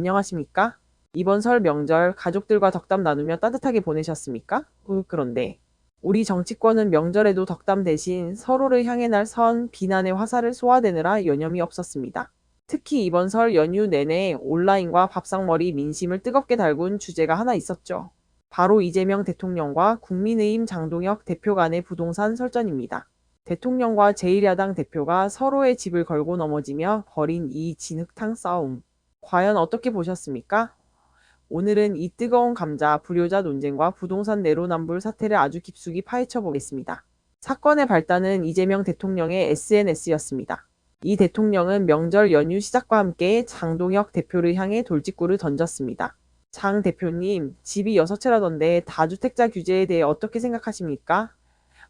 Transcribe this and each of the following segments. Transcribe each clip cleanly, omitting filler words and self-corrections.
안녕하십니까? 이번 설 명절 가족들과 덕담 나누며 따뜻하게 보내셨습니까? 그런데 우리 정치권은 명절에도 덕담 대신 서로를 향해 날 선 비난의 화살을 쏘아대느라 여념이 없었습니다. 특히 이번 설 연휴 내내 온라인과 밥상머리 민심을 뜨겁게 달군 주제가 하나 있었죠. 바로 이재명 대통령과 국민의힘 장동혁 대표 간의 부동산 설전입니다. 대통령과 제1야당 대표가 서로의 집을 걸고 넘어지며 벌인 이 진흙탕 싸움. 과연 어떻게 보셨습니까? 오늘은 이 뜨거운 감자, 불효자 논쟁과 부동산 내로남불 사태를 아주 깊숙이 파헤쳐 보겠습니다. 사건의 발단은 이재명 대통령의 SNS였습니다. 이 대통령은 명절 연휴 시작과 함께 장동혁 대표를 향해 돌직구를 던졌습니다. 장 대표님, 집이 6채라던데 다주택자 규제에 대해 어떻게 생각하십니까?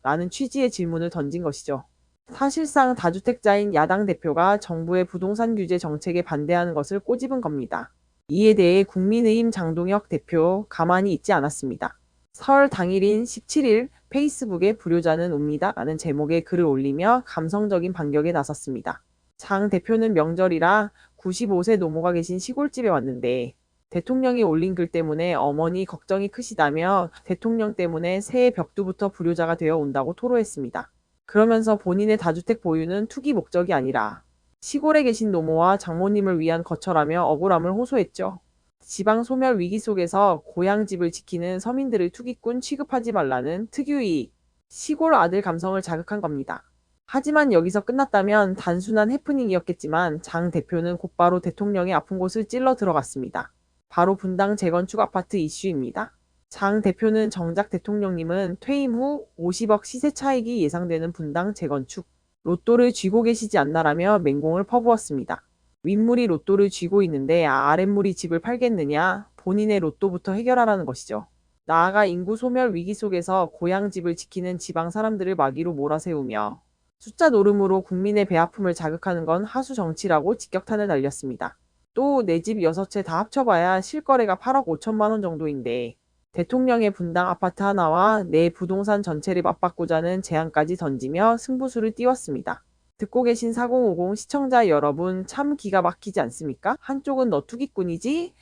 라는 취지의 질문을 던진 것이죠. 사실상 다주택자인 야당 대표가 정부의 부동산 규제 정책에 반대하는 것을 꼬집은 겁니다. 이에 대해 국민의힘 장동혁 대표 가만히 있지 않았습니다. 설 당일인 17일 페이스북에 불효자는 옵니다 라는 제목의 글을 올리며 감성적인 반격에 나섰습니다. 장 대표는 명절이라 95세 노모가 계신 시골집에 왔는데 대통령이 올린 글 때문에 어머니 걱정이 크시다며 대통령 때문에 새해 벽두부터 불효자가 되어 온다고 토로했습니다. 그러면서 본인의 다주택 보유는 투기 목적이 아니라 시골에 계신 노모와 장모님을 위한 거처라며 억울함을 호소했죠. 지방 소멸 위기 속에서 고향집을 지키는 서민들을 투기꾼 취급하지 말라는 특유의 시골 아들 감성을 자극한 겁니다. 하지만 여기서 끝났다면 단순한 해프닝이었겠지만 장 대표는 곧바로 대통령의 아픈 곳을 찔러 들어갔습니다. 바로 분당 재건축 아파트 이슈입니다. 장 대표는 정작 대통령님은 퇴임 후 50억 시세 차익이 예상되는 분당 재건축 로또를 쥐고 계시지 않나라며 맹공을 퍼부었습니다. 윗물이 로또를 쥐고 있는데 아랫물이 집을 팔겠느냐? 본인의 로또부터 해결하라는 것이죠. 나아가 인구 소멸 위기 속에서 고향 집을 지키는 지방 사람들을 마귀로 몰아세우며 숫자 노름으로 국민의 배아픔을 자극하는 건 하수 정치라고 직격탄을 날렸습니다. 또 내 집 6채 다 합쳐봐야 실거래가 8억 5천만 원 정도인데 대통령의 분당 아파트 하나와 내 부동산 전체를 맞바꾸자는 제안까지 던지며 승부수를 띄웠습니다. 듣고 계신 4050 시청자 여러분 참 기가 막히지 않습니까? 한쪽은 너 투기꾼이지?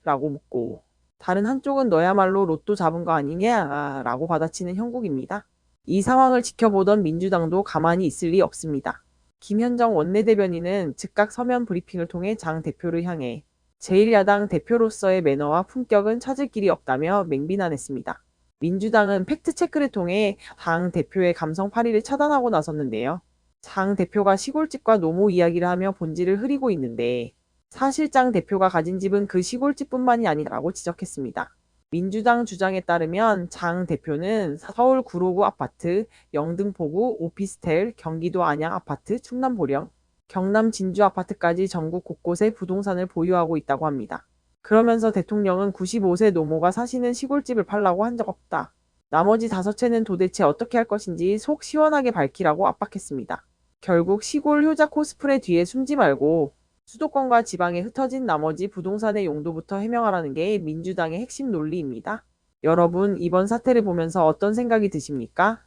라고 묻고 다른 한쪽은 너야말로 로또 잡은 거 아니냐? 라고 받아치는 형국입니다. 이 상황을 지켜보던 민주당도 가만히 있을 리 없습니다. 김현정 원내대변인은 즉각 서면 브리핑을 통해 장 대표를 향해 제1야당 대표로서의 매너와 품격은 찾을 길이 없다며 맹비난했습니다. 민주당은 팩트체크를 통해 장 대표의 감성파리를 차단하고 나섰는데요. 장 대표가 시골집과 노모 이야기를 하며 본질을 흐리고 있는데 사실 장 대표가 가진 집은 그 시골집뿐만이 아니라고 지적했습니다. 민주당 주장에 따르면 장 대표는 서울 구로구 아파트, 영등포구 오피스텔, 경기도 안양 아파트, 충남 보령, 경남 진주 아파트까지 전국 곳곳에 부동산을 보유하고 있다고 합니다. 그러면서 대통령은 95세 노모가 사시는 시골집을 팔라고 한 적 없다. 나머지 5채는 도대체 어떻게 할 것인지 속 시원하게 밝히라고 압박했습니다. 결국 시골 효자 코스프레 뒤에 숨지 말고 수도권과 지방에 흩어진 나머지 부동산의 용도부터 해명하라는 게 민주당의 핵심 논리입니다. 여러분, 이번 사태를 보면서 어떤 생각이 드십니까?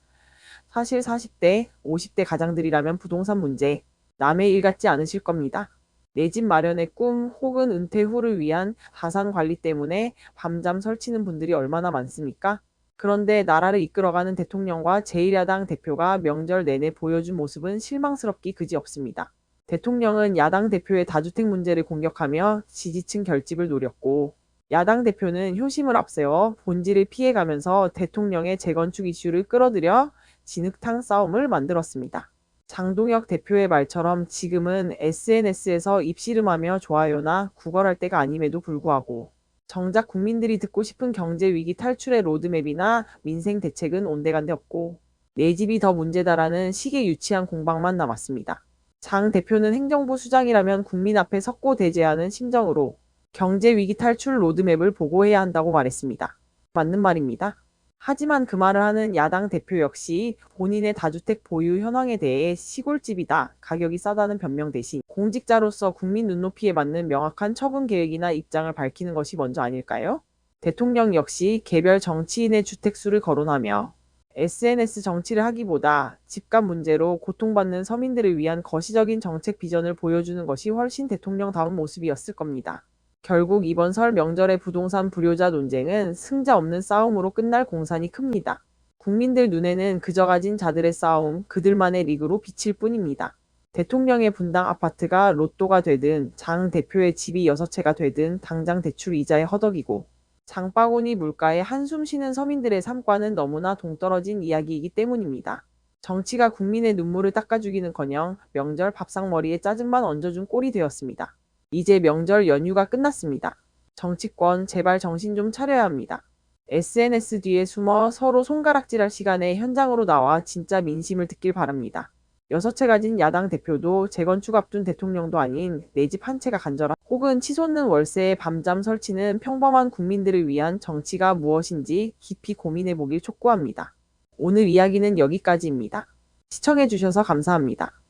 사실 40대, 50대 가장들이라면 부동산 문제, 남의 일 같지 않으실 겁니다. 내 집 마련의 꿈 혹은 은퇴 후를 위한 자산 관리 때문에 밤잠 설치는 분들이 얼마나 많습니까? 그런데 나라를 이끌어가는 대통령과 제1야당 대표가 명절 내내 보여준 모습은 실망스럽기 그지없습니다. 대통령은 야당 대표의 다주택 문제를 공격하며 지지층 결집을 노렸고 야당 대표는 효심을 앞세워 본질을 피해가면서 대통령의 재건축 이슈를 끌어들여 진흙탕 싸움을 만들었습니다. 장동혁 대표의 말처럼 지금은 SNS에서 입씨름하며 좋아요나 구걸할 때가 아님에도 불구하고 정작 국민들이 듣고 싶은 경제 위기 탈출의 로드맵이나 민생 대책은 온데간데 없고 내 집이 더 문제다라는 식의 유치한 공방만 남았습니다. 장 대표는 행정부 수장이라면 국민 앞에 석고대죄하는 심정으로 경제 위기 탈출 로드맵을 보고해야 한다고 말했습니다. 맞는 말입니다. 하지만 그 말을 하는 야당 대표 역시 본인의 다주택 보유 현황에 대해 시골집이다, 가격이 싸다는 변명 대신 공직자로서 국민 눈높이에 맞는 명확한 처분 계획이나 입장을 밝히는 것이 먼저 아닐까요? 대통령 역시 개별 정치인의 주택수를 거론하며 SNS 정치를 하기보다 집값 문제로 고통받는 서민들을 위한 거시적인 정책 비전을 보여주는 것이 훨씬 대통령다운 모습이었을 겁니다. 결국 이번 설 명절의 부동산 불효자 논쟁은 승자 없는 싸움으로 끝날 공산이 큽니다. 국민들 눈에는 그저 가진 자들의 싸움, 그들만의 리그로 비칠 뿐입니다. 대통령의 분당 아파트가 로또가 되든 장 대표의 집이 6채가 되든 당장 대출 이자에 허덕이고 장바구니 물가에 한숨 쉬는 서민들의 삶과는 너무나 동떨어진 이야기이기 때문입니다. 정치가 국민의 눈물을 닦아주기는커녕 명절 밥상머리에 짜증만 얹어준 꼴이 되었습니다. 이제 명절 연휴가 끝났습니다. 정치권 제발 정신 좀 차려야 합니다. SNS 뒤에 숨어 서로 손가락질할 시간에 현장으로 나와 진짜 민심을 듣길 바랍니다. 6채 가진 야당 대표도 재건축 앞둔 대통령도 아닌 내 집 한 채가 간절한 혹은 치솟는 월세에 밤잠 설치는 평범한 국민들을 위한 정치가 무엇인지 깊이 고민해 보길 촉구합니다. 오늘 이야기는 여기까지입니다. 시청해 주셔서 감사합니다.